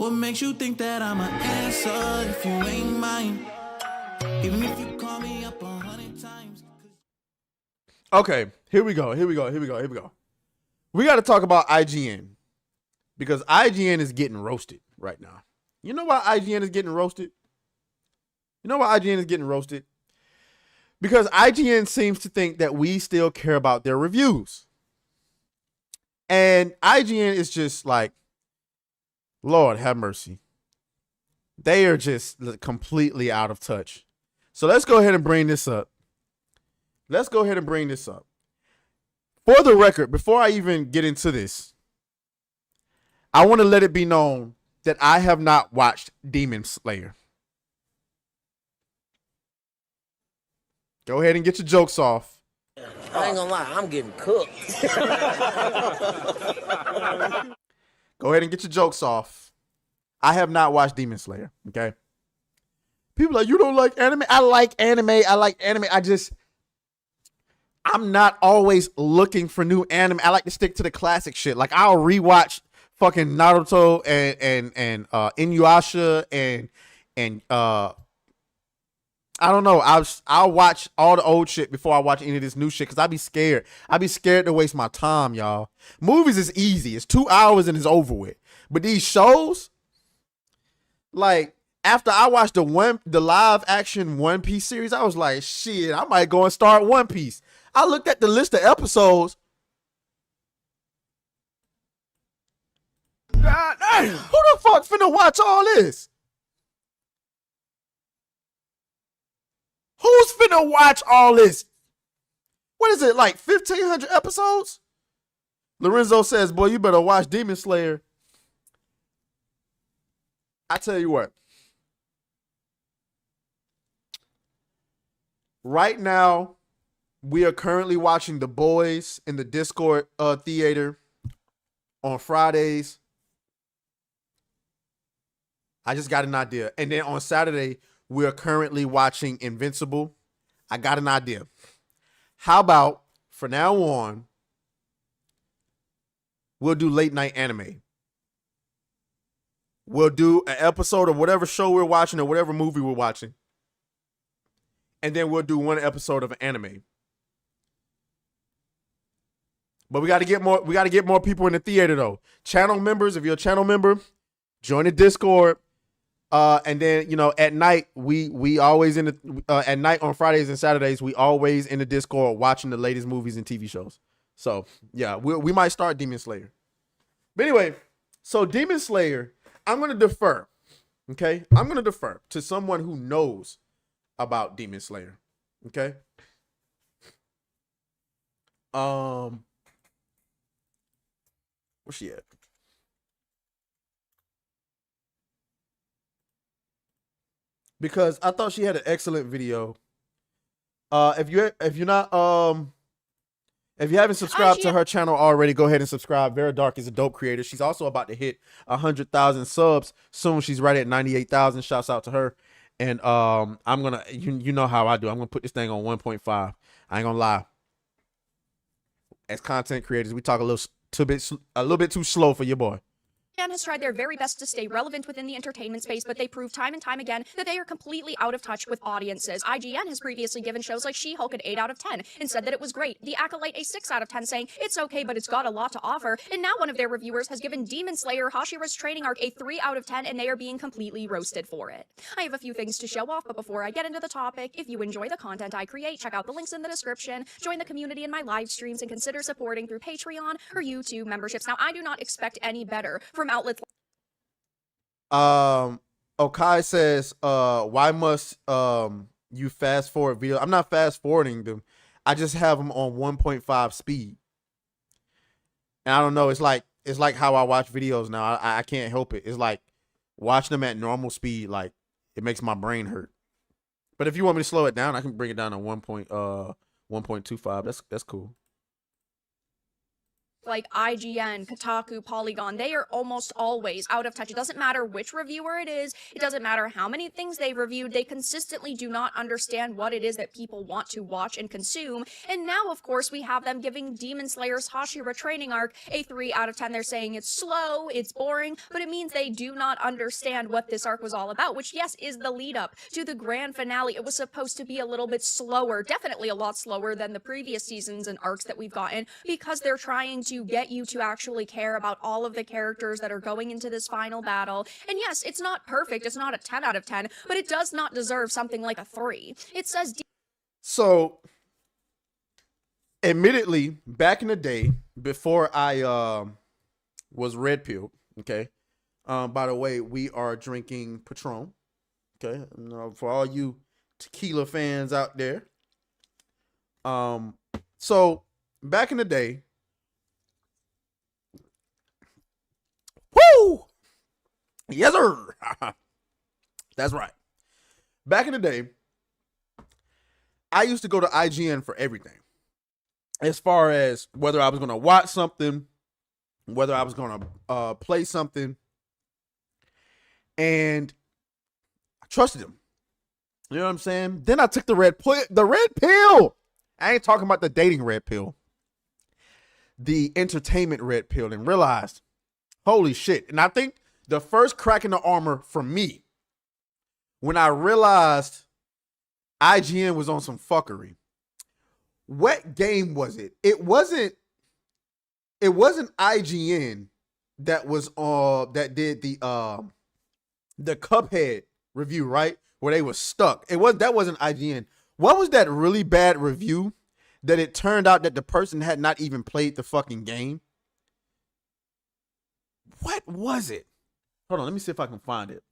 What makes you think that I'm an answer if you ain't mine? Even if you call me up 100 times. Okay, here we go. We got to talk about IGN because IGN is getting roasted right now. You know why IGN is getting roasted? Because IGN seems to think that we still care about their reviews. And IGN is just like, Lord have mercy. They are just completely out of touch. So let's go ahead and bring this up. For the record, before I even get into this, I want to let it be known that I have not watched Demon Slayer. Go ahead and get your jokes off. I ain't gonna lie, I'm getting cooked. Go ahead and get your jokes off. I have not watched Demon Slayer, okay? People are like, you don't like anime? I like anime. I'm not always looking for new anime. I like to stick to the classic shit. Like, I'll rewatch fucking Naruto and Inuyasha and I don't know. I'll watch all the old shit before I watch any of this new shit because I be scared. I be scared to waste my time, y'all. Movies is easy. It's 2 hours and it's over with. But these shows, like, after I watched the live action One Piece series, I was like, shit, I might go and start One Piece. I looked at the list of episodes. God damn, who the fuck finna watch all this? Who's finna watch all this? What is it, like 1,500 episodes? Lorenzo says, boy, you better watch Demon Slayer. I tell you what. Right now, we are currently watching The Boys in the Discord theater on Fridays. I just got an idea. And then on Saturday, we are currently watching Invincible. I got an idea. How about, for now on, we'll do late night anime. We'll do an episode of whatever show we're watching or whatever movie we're watching. And then we'll do one episode of an anime. But we got to get more people in the theater though. Channel members, if you're a channel member, join the Discord. And then, you know, at night, we always in the at night on Fridays and Saturdays, we always in the Discord watching the latest movies and TV shows. So yeah, we might start Demon Slayer. But anyway, so Demon Slayer, I'm gonna defer. Okay, I'm gonna defer to someone who knows about Demon Slayer. Okay. Where's she at? Because I thought she had an excellent video. If you haven't subscribed to her channel already, go ahead and subscribe. Vera Dark is a dope creator. She's also about to hit 100,000 subs soon. She's right at 98,000. Shouts out to her. And I'm gonna, you know how I do. I'm gonna put this thing on 1.5. I ain't gonna lie. As content creators, we talk a little bit too slow for your boy. IGN has tried their very best to stay relevant within the entertainment space, but they prove time and time again that they are completely out of touch with audiences. IGN has previously given shows like She-Hulk an 8 out of 10 and said that it was great. The Acolyte a 6 out of 10, saying it's okay, but it's got a lot to offer. And now one of their reviewers has given Demon Slayer Hashira's training arc a 3 out of 10, and they are being completely roasted for it. I have a few things to show off, but before I get into the topic, if you enjoy the content I create, check out the links in the description, join the community in my live streams, and consider supporting through Patreon or YouTube memberships. Now, I do not expect any better from outlets. Okai says, why must you fast forward video? I'm not fast forwarding them. I just have them on 1.5 speed. And I don't know, it's like how I watch videos now. I can't help it. It's like watching them at normal speed, like it makes my brain hurt. But if you want me to slow it down, I can bring it down to 1.25. That's cool. like IGN, Kotaku, Polygon, they are almost always out of touch. It doesn't matter which reviewer it is. It doesn't matter how many things they've reviewed. They consistently do not understand what it is that people want to watch and consume. And now, of course, we have them giving Demon Slayer's Hashira training arc a 3 out of 10. They're saying it's slow, it's boring, but it means they do not understand what this arc was all about, which, yes, is the lead up to the grand finale. It was supposed to be a little bit slower, definitely a lot slower than the previous seasons and arcs that we've gotten, because they're trying to get you to actually care about all of the characters that are going into this final battle. And yes, it's not perfect, it's not a 10 out of 10, but it does not deserve something like a 3. It says... So, admittedly, back in the day, before I was red pilled, okay? By the way, we are drinking Patron, okay? For all you tequila fans out there. So, back in the day, woo! Yes, sir! That's right. Back in the day, I used to go to IGN for everything. As far as whether I was going to watch something, whether I was going to play something. And I trusted him. You know what I'm saying? Then I took the red pill. I ain't talking about the dating red pill. The entertainment red pill, and realized, holy shit. And I think the first crack in the armor for me, when I realized IGN was on some fuckery. What game was it? It wasn't IGN that was that did the Cuphead review, right? Where they were stuck. That wasn't IGN. What was that really bad review that it turned out that the person had not even played the fucking game? What was it? Hold on, let me see if I can find it.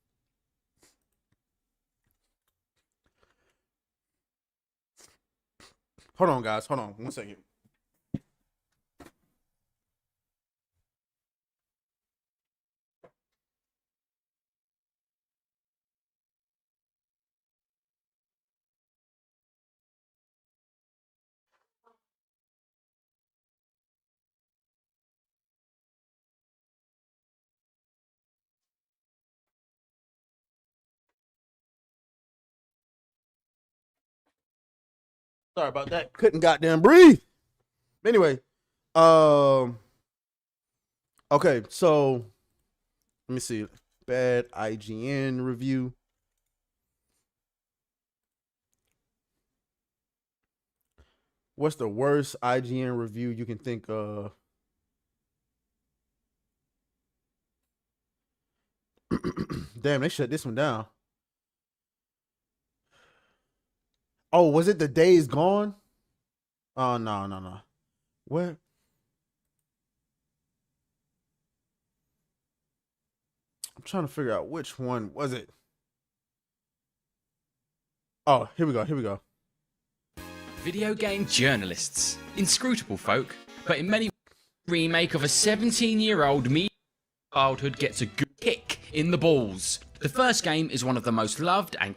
Hold on, guys. Hold on. 1 second. Sorry about that. Couldn't goddamn breathe. Anyway, okay, so let me see. Bad IGN review. What's the worst IGN review you can think of? Damn, they shut this one down. Oh, was it The Days Gone? Oh, no. What? I'm trying to figure out which one was it. Oh, here we go. Video game journalists. Inscrutable folk, but in many remake of a 17-year-old me childhood gets a good kick in the balls. The first game is one of the most loved and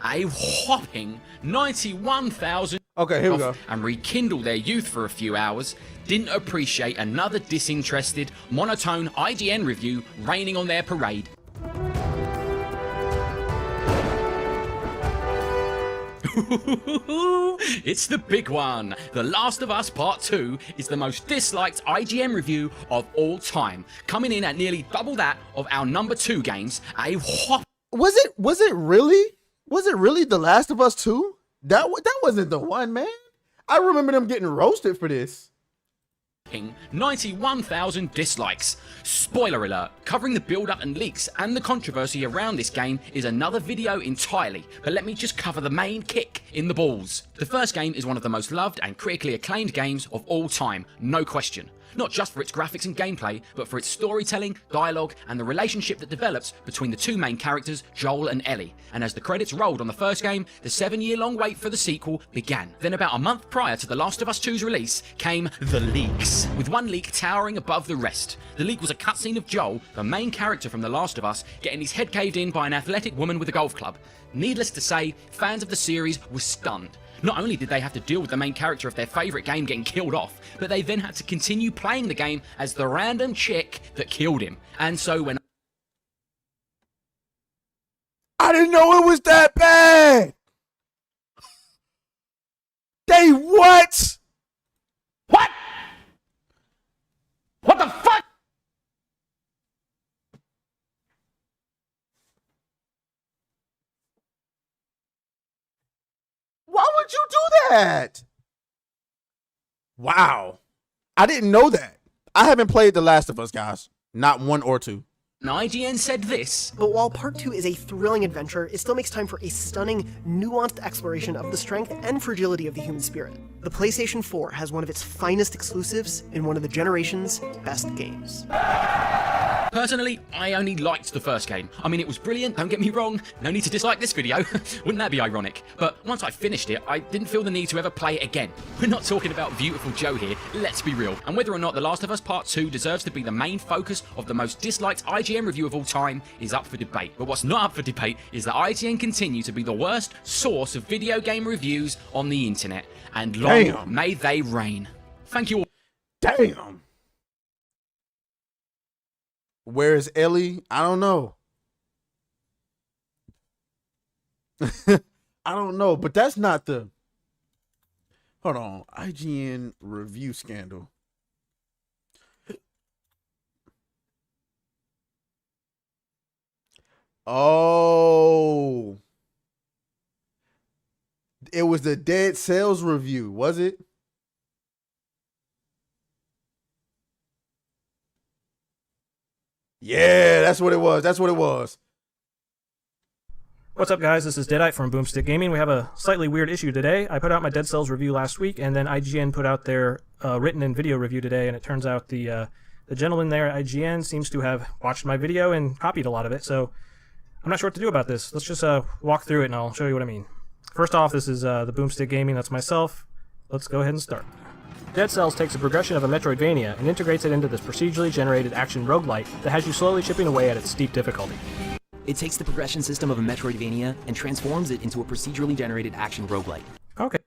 a whopping 91,000 Okay, here we go. and rekindle their youth for a few hours, didn't appreciate another disinterested, monotone IGN review raining on their parade. It's the big one. The Last of Us Part 2 is the most disliked IGN review of all time, coming in at nearly double that of our number 2 games. Was it really The Last of Us 2? That wasn't the one, man. I remember them getting roasted for this. 91,000 dislikes. Spoiler alert, covering the build-up and leaks and the controversy around this game is another video entirely, but let me just cover the main kick in the balls. The first game is one of the most loved and critically acclaimed games of all time, no question. Not just for its graphics and gameplay, but for its storytelling, dialogue, and the relationship that develops between the two main characters, Joel and Ellie. And as the credits rolled on the first game, the 7-year-long wait for the sequel began. Then about a month prior to The Last of Us 2's release, came the leaks, with one leak towering above the rest. The leak was a cutscene of Joel, the main character from The Last of Us, getting his head caved in by an athletic woman with a golf club. Needless to say, fans of the series were stunned. Not only did they have to deal with the main character of their favourite game getting killed off, but they then had to continue playing the game as the random chick that killed him. And so when I didn't know it was that bad. They what? What? What the fuck? Why would you do that? Wow. I didn't know that. I haven't played The Last of Us, guys. Not 1 or 2. IGN said this. But while Part 2 is a thrilling adventure, it still makes time for a stunning, nuanced exploration of the strength and fragility of the human spirit. The PlayStation 4 has one of its finest exclusives in one of the generation's best games. Personally, I only liked the first game. I mean, it was brilliant, don't get me wrong. No need to dislike this video. Wouldn't that be ironic? But once I finished it, I didn't feel the need to ever play it again. We're not talking about beautiful Joe here, let's be real. And whether or not The Last of Us Part 2 deserves to be the main focus of the most disliked IGN review of all time is up for debate. But what's not up for debate is that IGN continue to be the worst source of video game reviews on the internet. And long may they reign. Thank you all. Damn. Where is Ellie? I don't know. I don't know, but that's not the... Hold on. IGN review scandal. Oh. It was the Dead Cells review, was it? Yeah, that's what it was. That's what it was. What's up, guys? This is Deadite from Boomstick Gaming. We have a slightly weird issue today. I put out my Dead Cells review last week, and then IGN put out their written and video review today, and it turns out the gentleman there at IGN seems to have watched my video and copied a lot of it, so I'm not sure what to do about this. Let's just walk through it, and I'll show you what I mean. First off, this is the Boomstick Gaming. That's myself. Let's go ahead and start. Dead Cells takes a progression of a Metroidvania and integrates it into this procedurally generated action roguelite that has you slowly chipping away at its steep difficulty. It takes the progression system of a Metroidvania and transforms it into a procedurally generated action roguelite. Okay.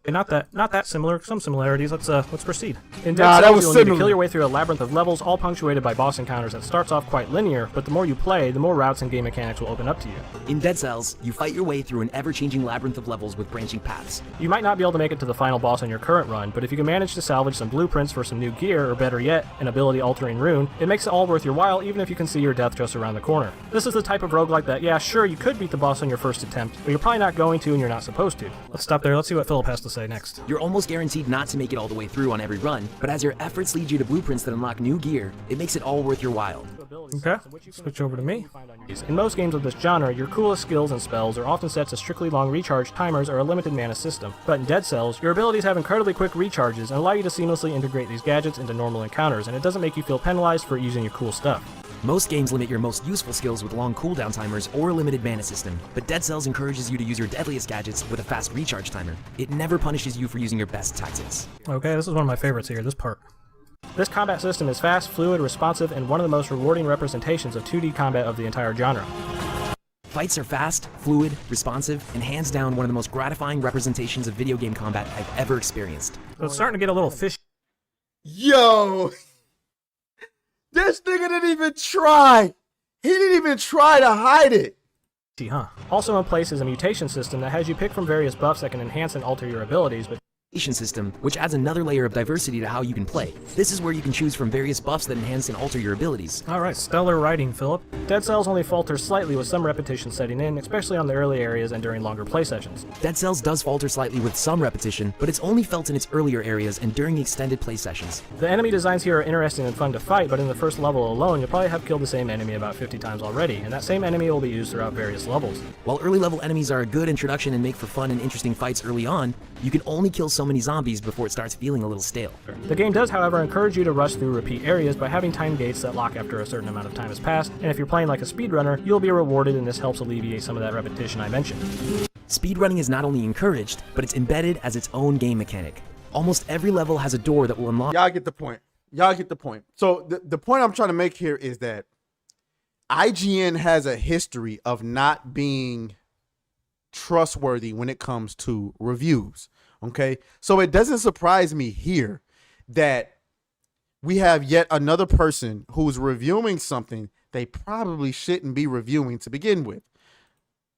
Not that similar. Some similarities. Let's proceed. In Dead Cells, you'll need to kill your way through a labyrinth of levels, all punctuated by boss encounters that starts off quite linear, but the more you play, the more routes and game mechanics will open up to you. In Dead Cells, you fight your way through an ever-changing labyrinth of levels with branching paths. You might not be able to make it to the final boss on your current run, but if you can manage to salvage some blueprints for some new gear, or better yet, an ability-altering rune, it makes it all worth your while even if you can see your death just around the corner. This is the type of roguelike that, yeah, sure, you could beat the boss on your first attempt, but you're probably not going to and you're not supposed to. Let's stop there. Let's see what Philip has to say next. You're almost guaranteed not to make it all the way through on every run, but as your efforts lead you to blueprints that unlock new gear, it makes it all worth your while. Okay, switch over to me. In most games of this genre, your coolest skills and spells are often set to strictly long recharge timers or a limited mana system, but in Dead Cells, your abilities have incredibly quick recharges and allow you to seamlessly integrate these gadgets into normal encounters, and it doesn't make you feel penalized for using your cool stuff. Most games limit your most useful skills with long cooldown timers or a limited mana system, but Dead Cells encourages you to use your deadliest gadgets with a fast recharge timer. It never punishes you for using your best tactics. Okay, this is one of my favorites here, this part. This combat system is fast, fluid, responsive, and one of the most rewarding representations of 2D combat of the entire genre. Fights are fast, fluid, responsive, and hands down one of the most gratifying representations of video game combat I've ever experienced. So it's starting to get a little fishy. Yo! This nigga didn't even try. He didn't even try to hide it. Huh? Also in place is a mutation system that has you pick from various buffs that can enhance and alter your abilities, but system, which adds another layer of diversity to how you can play. This is where you can choose from various buffs that enhance and alter your abilities. Alright, stellar writing, Philip. Dead Cells only falters slightly with some repetition setting in, especially on the early areas and during longer play sessions. Dead Cells does falter slightly with some repetition, but it's only felt in its earlier areas and during extended play sessions. The enemy designs here are interesting and fun to fight, but in the first level alone, you'll probably have killed the same enemy about 50 times already, and that same enemy will be used throughout various levels. While early level enemies are a good introduction and make for fun and interesting fights early on, you can only kill so many zombies before it starts feeling a little stale. The game does, however, encourage you to rush through repeat areas by having time gates that lock after a certain amount of time has passed, and if you're playing like a speedrunner, you'll be rewarded, and this helps alleviate some of that repetition I mentioned. Speedrunning is not only encouraged, but it's embedded as its own game mechanic. Almost every level has a door that will unlock. Y'all get the point. Y'all get the point. So the point I'm trying to make here is that IGN has a history of not being trustworthy when it comes to reviews. Okay, so it doesn't surprise me here that we have yet another person who's reviewing something they probably shouldn't be reviewing to begin with.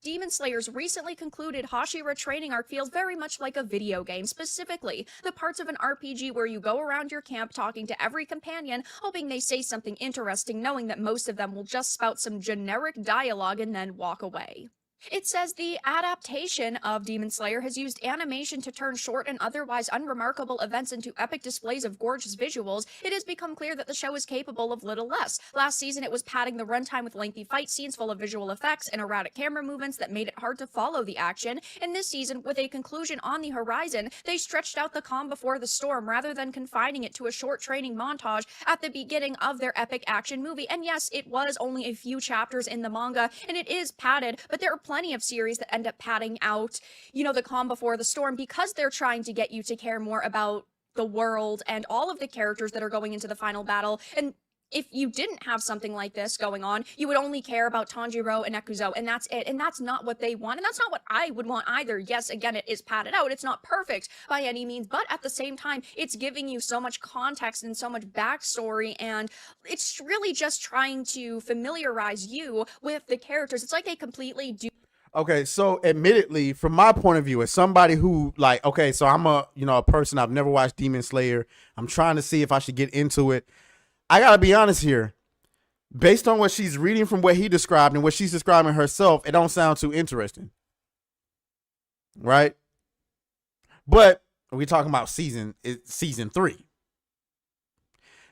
Demon Slayer's recently concluded Hashira training arc feels very much like a video game, specifically the parts of an RPG where you go around your camp talking to every companion, hoping they say something interesting, knowing that most of them will just spout some generic dialogue and then walk away. It says the adaptation of Demon Slayer has used animation to turn short and otherwise unremarkable events into epic displays of gorgeous visuals. It has become clear that the show is capable of little less. Last season, it was padding the runtime with lengthy fight scenes full of visual effects and erratic camera movements that made it hard to follow the action. And this season, with a conclusion on the horizon, they stretched out the calm before the storm rather than confining it to a short training montage at the beginning of their epic action movie. And yes, it was only a few chapters in the manga, and it is padded, but there are plenty of series that end up padding out, the calm before the storm because they're trying to get you to care more about the world and all of the characters that are going into the final battle. And if you didn't have something like this going on, you would only care about Tanjiro and Ekuzo, and that's it. And that's not what they want, and that's not what I would want either. Yes, again, it is padded out. It's not perfect by any means, but at the same time, it's giving you so much context and so much backstory, and it's really just trying to familiarize you with the characters. It's like they completely do. Okay, so admittedly, from my point of view, as somebody who so I'm a person, I've never watched Demon Slayer. I'm trying to see if I should get into it. I gotta be honest here. Based on what she's reading from what he described and what she's describing herself, it don't sound too interesting. Right? But we're talking about season 3.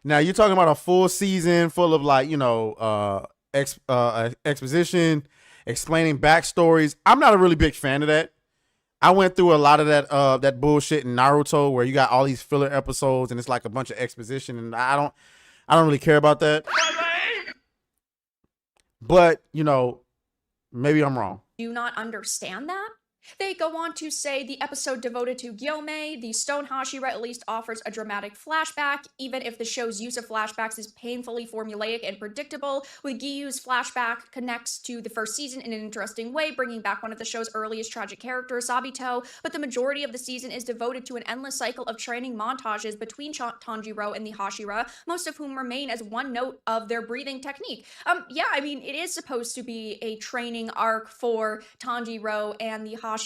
Now you're talking about a full season full of exposition, explaining backstories. I'm not a really big fan of that. I went through a lot of that bullshit in Naruto where you got all these filler episodes and it's like a bunch of exposition, and I don't really care about that. But, maybe I'm wrong. Do not understand that? They go on to say the episode devoted to Gyomei, the Stone Hashira, at least offers a dramatic flashback, even if the show's use of flashbacks is painfully formulaic and predictable. With Gyu's flashback connects to the first season in an interesting way, bringing back one of the show's earliest tragic characters, Sabito, but the majority of the season is devoted to an endless cycle of training montages between Tanjiro and the Hashira, most of whom remain as one note of their breathing technique. It is supposed to be a training arc for Tanjiro and the Hashira,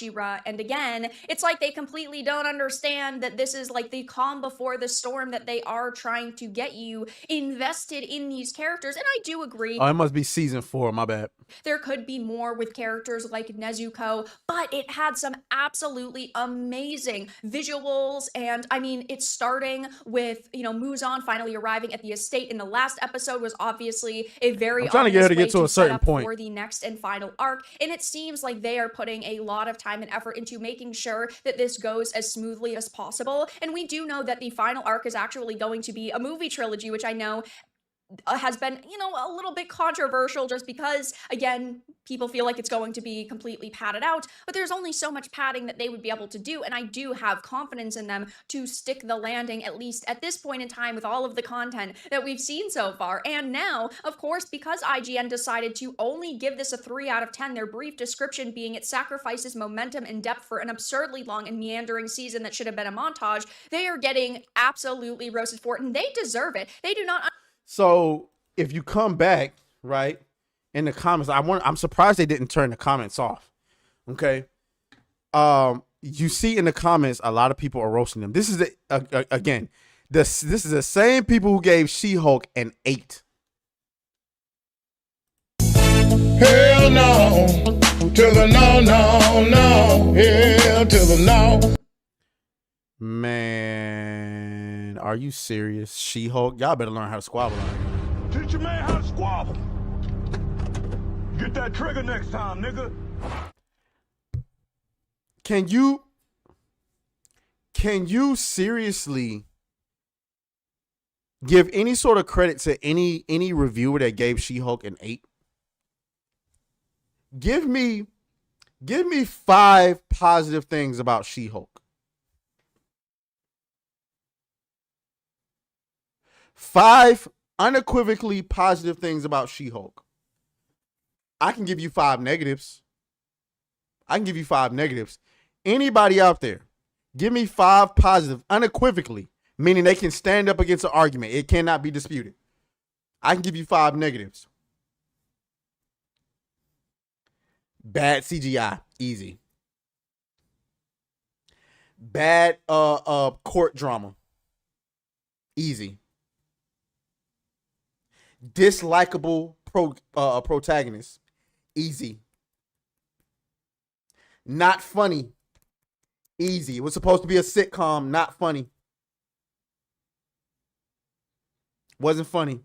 and again, it's like they completely don't understand that this is like the calm before the storm, that they are trying to get you invested in these characters. And I do agree. Oh, it must be season 4, my bad. There could be more with characters like Nezuko, but it had some absolutely amazing visuals, and it's starting with, Muzan finally arriving at the estate in the last episode was obviously a very I'm trying to get her to get to a certain point for the next and final arc, and it seems like they are putting a lot of time and effort into making sure that this goes as smoothly as possible. And we do know that the final arc is actually going to be a movie trilogy, which I know has been, a little bit controversial just because, again, people feel like it's going to be completely padded out, but there's only so much padding that they would be able to do, and I do have confidence in them to stick the landing, at least at this point in time, with all of the content that we've seen so far. And now, of course, because IGN decided to only give this a 3 out of 10, their brief description being it sacrifices momentum and depth for an absurdly long and meandering season that should have been a montage, they are getting absolutely roasted for it, and they deserve it. They do not. So if you come back, right, in the comments, I'm surprised they didn't turn the comments off. Okay. You see in the comments, a lot of people are roasting them. This is this is the same people who gave She-Hulk an 8. Hell no, to the no, hell to the no. Man, are you serious? She-Hulk? Y'all better learn how to squabble. Teach your man how to squabble. Get that trigger next time, nigga. Can you seriously give any sort of credit to any reviewer that gave She-Hulk an 8? Give me 5 positive things about She-Hulk. 5 unequivocally positive things about She-Hulk. I can give you 5 negatives. I can give you 5 negatives. Anybody out there, give me 5 positive unequivocally, meaning they can stand up against an argument. It cannot be disputed. I can give you 5 negatives. Bad CGI, easy. Bad court drama, easy. Dislikable protagonist, easy. Not funny, easy. It was supposed to be a sitcom, not funny. Wasn't funny.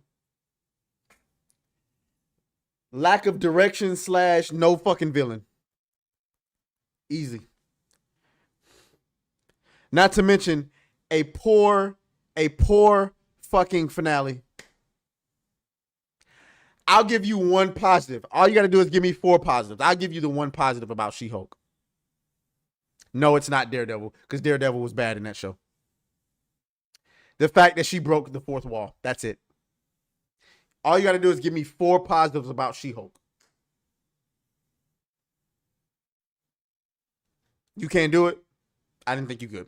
Lack of direction / no fucking villain. Easy. Not to mention a poor fucking finale. I'll give you 1 positive. All you got to do is give me 4 positives. I'll give you the 1 positive about She-Hulk. No, it's not Daredevil, because Daredevil was bad in that show. The fact that she broke the 4th wall. That's it. All you got to do is give me 4 positives about She-Hulk. You can't do it? I didn't think you could.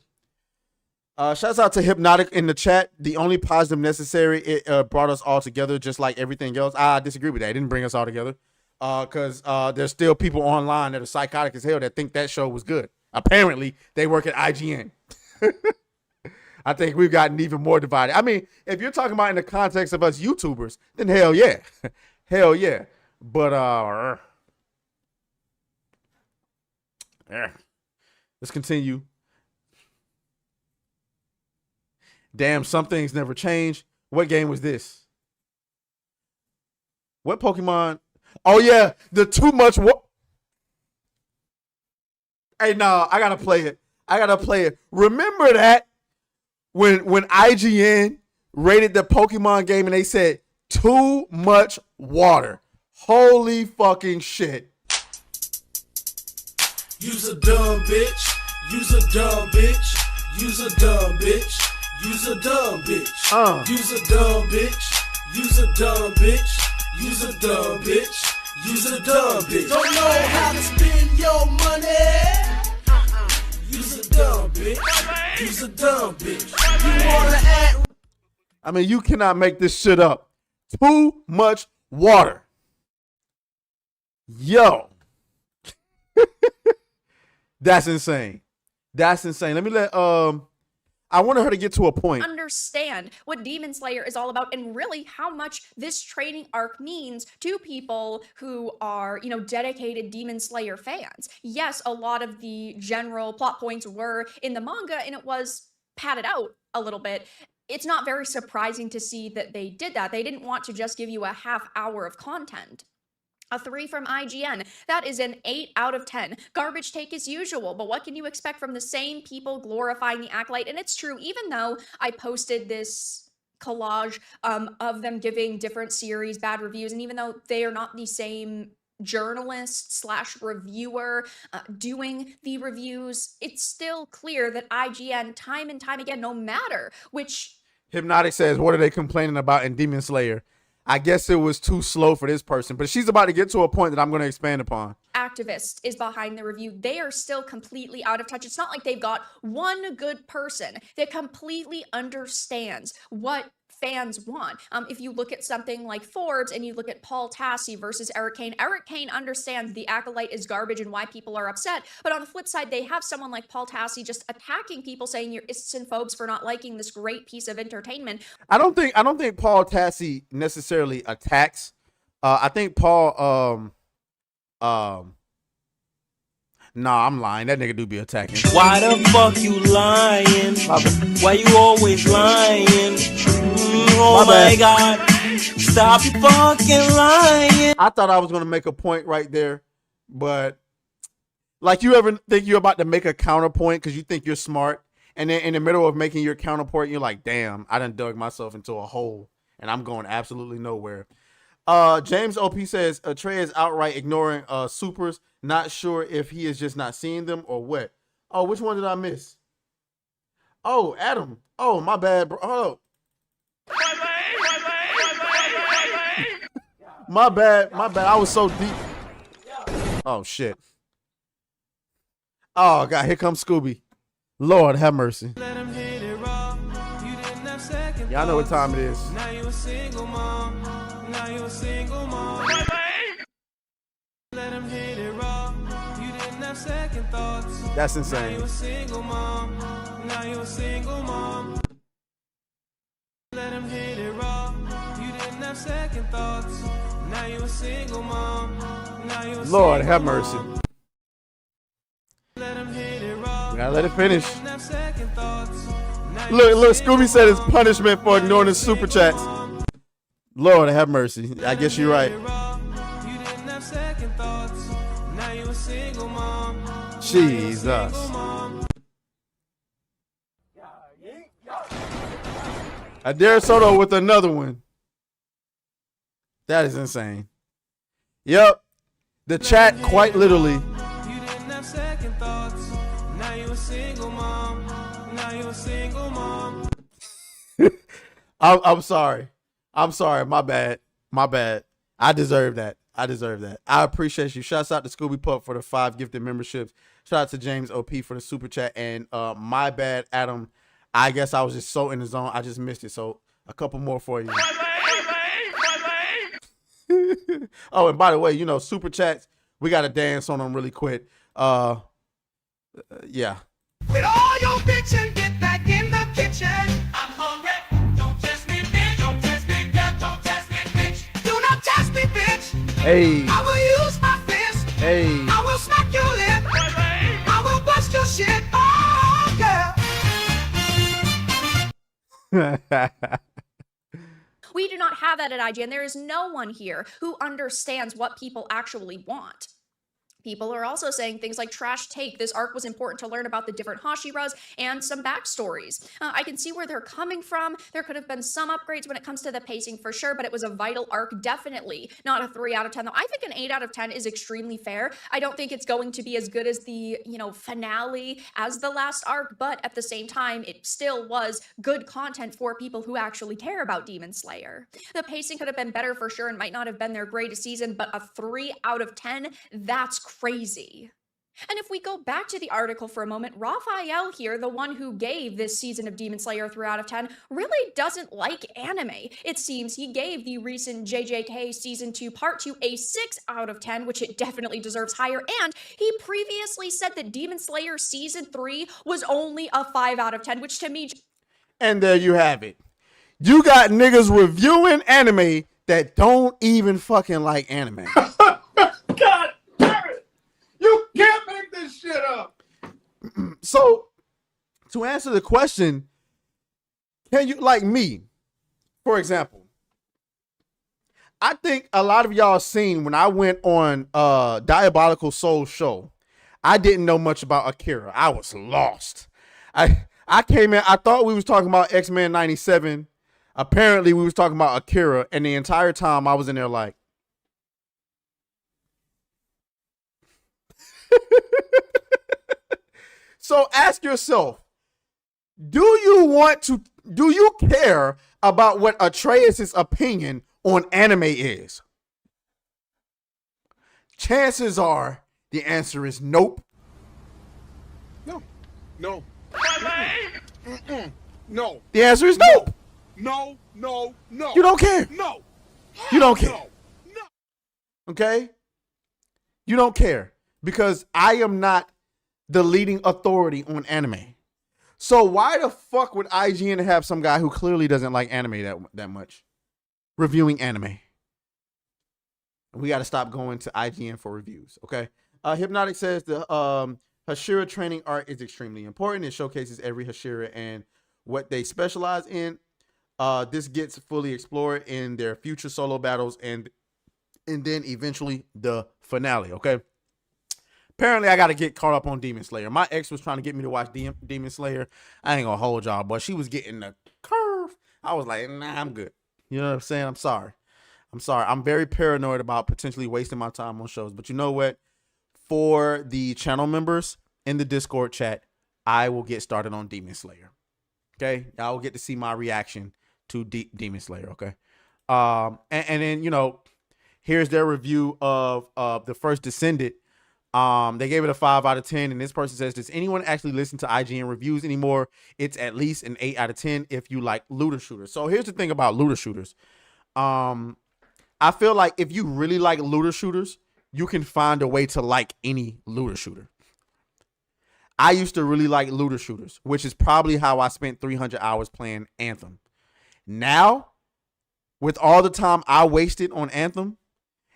Shouts out to Hypnotic in the chat. The only positive necessary, it brought us all together just like everything else. I disagree with that. It didn't bring us all together. Because there's still people online that are psychotic as hell that think that show was good. Apparently, they work at IGN. I think we've gotten even more divided. I mean, if you're talking about in the context of us YouTubers, then hell yeah. Hell yeah. But let's continue. Damn, some things never change. What game was this? What Pokemon? Oh yeah, the too much. Hey, no, I gotta play it. Remember that when IGN rated the Pokemon game and they said too much water. Holy fucking shit. Use a dumb bitch. Use a dumb bitch. Use a dumb bitch. Use a dumb bitch. Use a dumb bitch. Use a dumb bitch. Use a dumb bitch. Use a dumb bitch. Don't know how to spend your money. Use a dumb bitch. Use a dumb bitch. You wanna act? I mean, you cannot make this shit up. Too much water. Yo. That's insane. That's insane. Let me let I wanted her to get to a point. Understand what Demon Slayer is all about and really how much this training arc means to people who are, you know, dedicated Demon Slayer fans. Yes, a lot of the general plot points were in the manga and it was padded out a little bit. It's not very surprising to see that they did that. They didn't want to just give you a half hour of content. A 3 from IGN. That is an 8 out of 10. Garbage take as usual, but what can you expect from the same people glorifying the Acolyte? And it's true, even though I posted this collage of them giving different series bad reviews, and even though they are not the same journalist / reviewer doing the reviews, it's still clear that IGN, time and time again, no matter which... Hypnotic says, what are they complaining about in Demon Slayer? I guess it was too slow for this person, but she's about to get to a point that I'm going to expand upon. Activist is behind the review. They are still completely out of touch. It's not like they've got one good person that completely understands what fans want. If you look at something like Forbes and you look at Paul Tassi versus Eric Kane understands the Acolyte is garbage and why people are upset. But on the flip side, they have someone like Paul Tassi just attacking people, saying you're ists and phobes for not liking this great piece of entertainment. I don't think Paul Tassi necessarily attacks. I think Paul nah, I'm lying. That nigga do be attacking. Why the fuck you lying? Why you always lying? Oh my God. Stop you fucking lying. I thought I was going to make a point right there, but like, you ever think you're about to make a counterpoint because you think you're smart, and then in the middle of making your counterpoint, you're like, damn, I done dug myself into a hole and I'm going absolutely nowhere. James OP says Trey is outright ignoring supers. Not sure if he is just not seeing them or what. Oh, which one did I miss? Oh, Adam. Oh, my bad, bro. Oh. My bad. I was so deep. Oh shit. Oh god, here comes Scooby. Lord have mercy. Y'all know what time it is. Now you a single mom. Now you a single mom. Let him hit it raw. You didn't have second thoughts. That's Now insane. you a single mom. Now you a single mom. Let him hit it raw. You didn't have second thoughts. Now you a single mom. Now you a Lord single have mom. mercy. Let him hit it raw. We gotta let it finish. You didn't have second thoughts. Now Look, Scooby said it's punishment for ignoring his super chats. Lord have mercy. I guess you're right. you didn't have second thoughts. Now you a single mom. Jesus. Adair Soto with another one. That is insane. Yep. The chat quite literally. You didn't have second thoughts. Now you a single mom. Now you a single mom. I'm sorry. I'm sorry. My bad. My bad. I deserve that. I deserve that. I appreciate you. Shouts out to Scooby Pup for the 5 gifted memberships. Shout out to James OP for the super chat. And my bad, Adam. I guess I was just so in the zone. I just missed it. So a couple more for you. Oh, and by the way, you know, super chats, we got to dance on them really quick. Yeah. With all your bitchin', get back in the kitchen. I'm hungry. Don't test me, bitch. Don't test me, girl. Don't test me, bitch. Do not test me, bitch. Hey. I will use my fist. Hey. I will smack your lip. I will bust your shit. Oh, girl. We do not have that at IGN. There is no one here who understands what people actually want. People are also saying things like trash take. This arc was important to learn about the different Hashiras and some backstories. I can see where they're coming from. There could have been some upgrades when it comes to the pacing for sure, but it was a vital arc, definitely. Not a 3 out of 10 though. I think an 8 out of 10 is extremely fair. I don't think it's going to be as good as the, finale as the last arc, but at the same time, it still was good content for people who actually care about Demon Slayer. The pacing could have been better for sure and might not have been their greatest season, but a 3 out of 10, that's crazy. And if we go back to the article for a moment, Raphael here, the one who gave this season of Demon Slayer a 3 out of 10, really doesn't like anime. It seems he gave the recent JJK Season 2 Part 2 a 6 out of 10, which it definitely deserves higher, and he previously said that Demon Slayer Season 3 was only a 5 out of 10, which to me... And there you have it. You got niggas reviewing anime that don't even fucking like anime. God damn it! You can't make this shit up. So, to answer the question, can you, like me, for example, I think a lot of y'all seen when I went on Diabolical Soul's show, I didn't know much about Akira. I was lost. I came in, I thought we was talking about X-Men 97. Apparently, we was talking about Akira, and the entire time I was in there like, so ask yourself, do you care about what Atreus' opinion on anime is? Chances are the answer is nope. No. No. No. The answer is nope. No. No. No. You don't care. No. You don't care. No. Okay? You don't care because I am not the leading authority on anime. So why the fuck would IGN have some guy who clearly doesn't like anime that much reviewing anime? We got to stop going to IGN for reviews, okay? Hypnotic says the Hashira training arc is extremely important. It showcases every Hashira and what they specialize in. This gets fully explored in their future solo battles and then eventually the finale, okay? Apparently, I got to get caught up on Demon Slayer. My ex was trying to get me to watch Demon Slayer. I ain't going to hold y'all, but she was getting the curve. I was like, nah, I'm good. You know what I'm saying? I'm sorry. I'm very paranoid about potentially wasting my time on shows. But you know what? For the channel members in the Discord chat, I will get started on Demon Slayer. Okay? I will get to see my reaction to Demon Slayer. Okay? And then, here's their review of the first Descendant. They gave it a 5 out of 10, and this person says, does anyone actually listen to IGN reviews anymore? It's at least an 8 out of 10 if you like looter shooters. So here's the thing about looter shooters. I feel like if you really like looter shooters, you can find a way to like any looter shooter. I used to really like looter shooters, which is probably how I spent 300 hours playing Anthem. Now, with all the time I wasted on Anthem,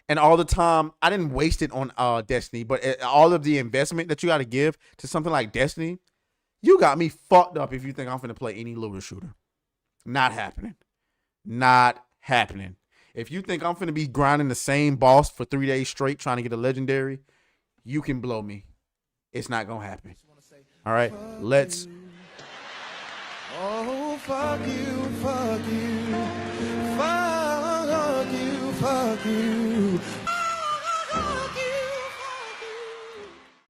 and all the time, I didn't waste it on Destiny, but all of the investment that you got to give to something like Destiny, you got me fucked up if you think I'm going to play any looter shooter. Not happening. Not happening. If you think I'm going to be grinding the same boss for 3 days straight trying to get a legendary, you can blow me. It's not going to happen. All right, let's. Oh, fuck you, fuck you.